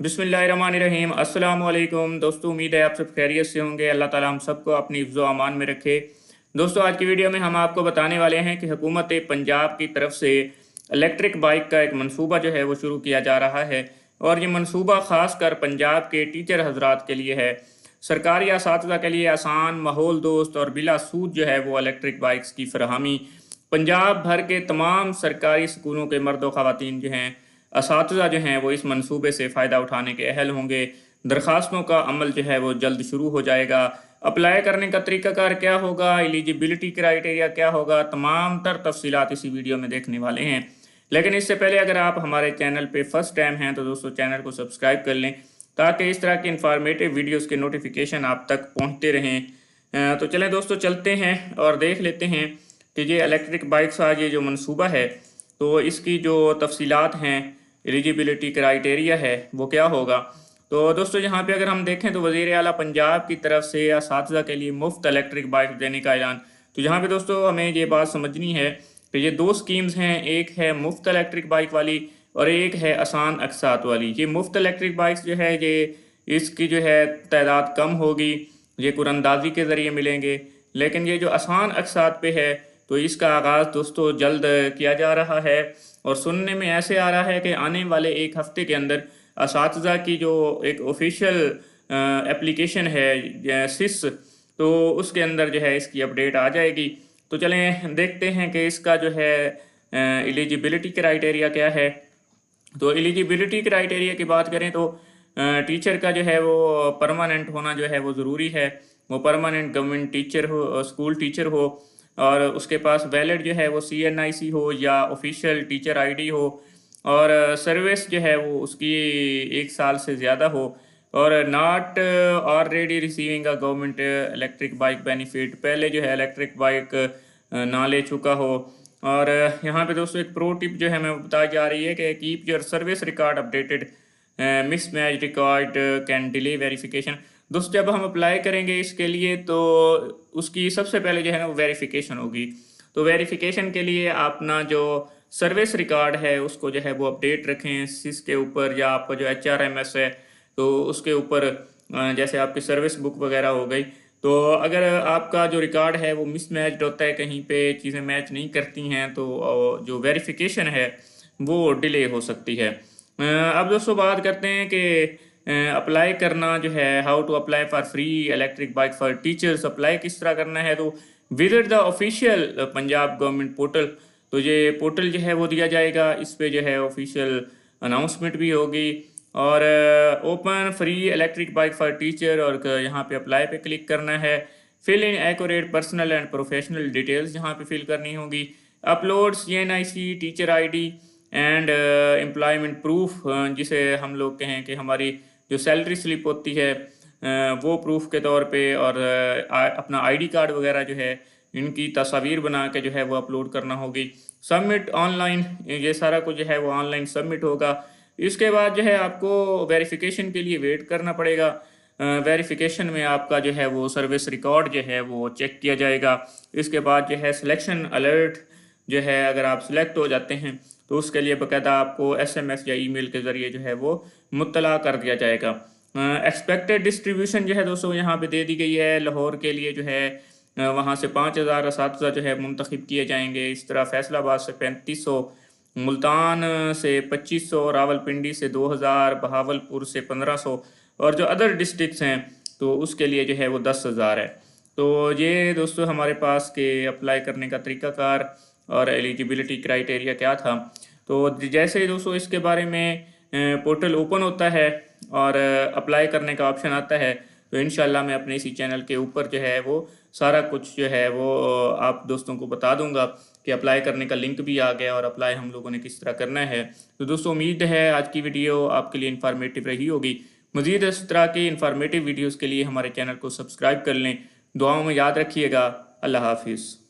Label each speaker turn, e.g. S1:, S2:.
S1: बिस्मिल्लाहिर्रहमानिर्रहीम। अस्सलाम वालेकुम दोस्तों, उम्मीद है आप सब खैरियत से होंगे। अल्लाह ताला हम सबको अपनी हिफ्ज़ व अमान में रखे। दोस्तों, आज की वीडियो में हम आपको बताने वाले हैं कि हुकूमत पंजाब की तरफ से इलेक्ट्रिक बाइक का एक मंसूबा जो है वो शुरू किया जा रहा है, और ये मंसूबा ख़ास कर पंजाब के टीचर हजरात के लिए है। सरकारी असातिज़ा के लिए आसान, माहौल दोस्त और बिला सूद जो है वो इलेक्ट्रिक बाइक्स की फरहमी पंजाब भर के तमाम सरकारी स्कूलों के मर्द व ख़वातीन जो हैं, असातिज़ा जो हैं, वो इस मंसूबे से फ़ायदा उठाने के अहल होंगे। दरख्वास्तों का अमल जो है वो जल्द शुरू हो जाएगा। अप्लाई करने का तरीक़ाकार क्या होगा, एलिजिबिलिटी क्राइटेरिया क्या होगा, तमाम तर तफसीलात इसी वीडियो में देखने वाले हैं। लेकिन इससे पहले अगर आप हमारे चैनल पे फ़र्स्ट टाइम हैं तो दोस्तों चैनल को सब्सक्राइब कर लें, ताकि इस तरह के इंफॉर्मेटिव वीडियोज़ के नोटिफिकेशन आप तक पहुँचते रहें। तो चलें दोस्तों, चलते हैं और देख लेते हैं कि ये इलेक्ट्रिक बाइक्स का ये जो मंसूबा है, तो इसकी जो तफसीलात हैं, एलिजिबिलिटी क्राइटेरिया है, वो क्या होगा। तो दोस्तों, यहाँ पे अगर हम देखें तो वज़ीर आला पंजाब की तरफ से असातिज़ा के लिए मुफ्त इलेक्ट्रिक बाइक देने का ऐलान। तो यहाँ पे दोस्तों हमें ये बात समझनी है कि ये दो स्कीम्स हैं, एक है मुफ्त इलेक्ट्रिक बाइक वाली और एक है आसान अक़सात वाली। ये मुफ्त इलेक्ट्रिक बाइक्स जो है, ये इसकी जो है तादाद कम होगी, ये कुरंदाजी के ज़रिए मिलेंगे। लेकिन ये जो आसान अक़सात पे है, तो इसका आगाज़ दोस्तों जल्द किया जा रहा है, और सुनने में ऐसे आ रहा है कि आने वाले एक हफ़्ते के अंदर असातिज़ा की जो एक ऑफिशियल एप्लीकेशन है सिस, तो उसके अंदर जो है इसकी अपडेट आ जाएगी। तो चलें देखते हैं कि इसका जो है एलिजिबिलिटी क्राइटेरिया क्या है। तो एलिजिबिलिटी क्राइटेरिया की बात करें तो टीचर का जो है वो परमानेंट होना जो है वो ज़रूरी है। वो परमानेंट गवर्नमेंट टीचर हो, स्कूल टीचर हो, और उसके पास वैलिड जो है वो CNIC हो या ऑफिशियल टीचर ID हो, और सर्विस जो है वो उसकी 1 साल से ज़्यादा हो, और not already receiving a government electric bike benefit, पहले जो है इलेक्ट्रिक बाइक ना ले चुका हो। और यहाँ पे दोस्तों एक प्रो टिप जो है हमें बताई जा रही है कि keep your service record updated, miss match record can delay verification. दोस्तों, जब हम अप्लाई करेंगे इसके लिए तो उसकी सबसे पहले जो है ना वो वेरिफिकेशन होगी। तो वेरिफिकेशन के लिए अपना जो सर्विस रिकॉर्ड है उसको जो है वो अपडेट रखें सिस के ऊपर, या आपका जो HRMS है तो उसके ऊपर, जैसे आपकी सर्विस बुक वगैरह हो गई। तो अगर आपका जो रिकॉर्ड है वो मिसमैच्ड होता है, कहीं पे चीज़ें मैच नहीं करती हैं, तो जो वेरिफिकेशन है वो डिले हो सकती है। अब दोस्तों बात करते हैं कि अप्लाई करना जो है, how to apply for free electric bike for teachers. Apply किस तरह करना है, तो visit the official Punjab government portal. तो ये पोर्टल जो है वो दिया जाएगा, इस पे जो है ऑफिशियल अनाउंसमेंट भी होगी, और open free electric bike for teacher, और यहाँ पे अप्लाई पे क्लिक करना है। Fill in accurate personal and professional details यहाँ पे फिल करनी होगी। Upload CNIC teacher ID and employment proof, जिसे हम लोग कहें कि हमारी जो सैलरी स्लिप होती है वो प्रूफ के तौर पे, और अपना ID कार्ड वगैरह जो है इनकी तस्वीर बना के जो है वो अपलोड करना होगी। सबमिट ऑनलाइन, ये सारा कुछ जो है वो ऑनलाइन सबमिट होगा। इसके बाद जो है आपको वेरिफिकेशन के लिए वेट करना पड़ेगा। वेरिफिकेशन में आपका जो है वो सर्विस रिकॉर्ड जो है वो चेक किया जाएगा। इसके बाद जो है सिलेक्शन अलर्ट जो है, अगर आप सिलेक्ट हो जाते हैं तो उसके लिए बाकायदा आपको SMS या ईमेल के ज़रिए जो है वो मुत्तला कर दिया जाएगा। एक्सपेक्टेड डिस्ट्रीब्यूशन जो है दोस्तों यहाँ पे दे दी गई है। लाहौर के लिए जो है वहाँ से 5000 असातिज़ा जो है मुंतखब किए जाएंगे। इस तरह फैसलाबाद से 3500, मुल्तान से 2500, रावलपिंडी से 2000, बहावलपुर से 1500, और जो अदर डिस्ट्रिक्ट्स हैं तो उसके लिए जो है वो 10,000 है। तो ये दोस्तों हमारे पास के अप्लाई करने का तरीक़ाकार और एलिजिबिलिटी क्राइटेरिया क्या था। तो जैसे ही दोस्तों इसके बारे में पोर्टल ओपन होता है और अप्लाई करने का ऑप्शन आता है, तो इंशाल्लाह मैं अपने इसी चैनल के ऊपर जो है वो सारा कुछ जो है वो आप दोस्तों को बता दूंगा कि अप्लाई करने का लिंक भी आ गया, और अप्लाई हम लोगों ने किस तरह करना है। तो दोस्तों उम्मीद है आज की वीडियो आपके लिए इन्फॉर्मेटिव रही होगी। मज़ीद इस तरह की इन्फॉर्मेटिव वीडियोज़ के लिए हमारे चैनल को सब्सक्राइब कर लें। दुआओं में याद रखिएगा। अल्लाह हाफिज़।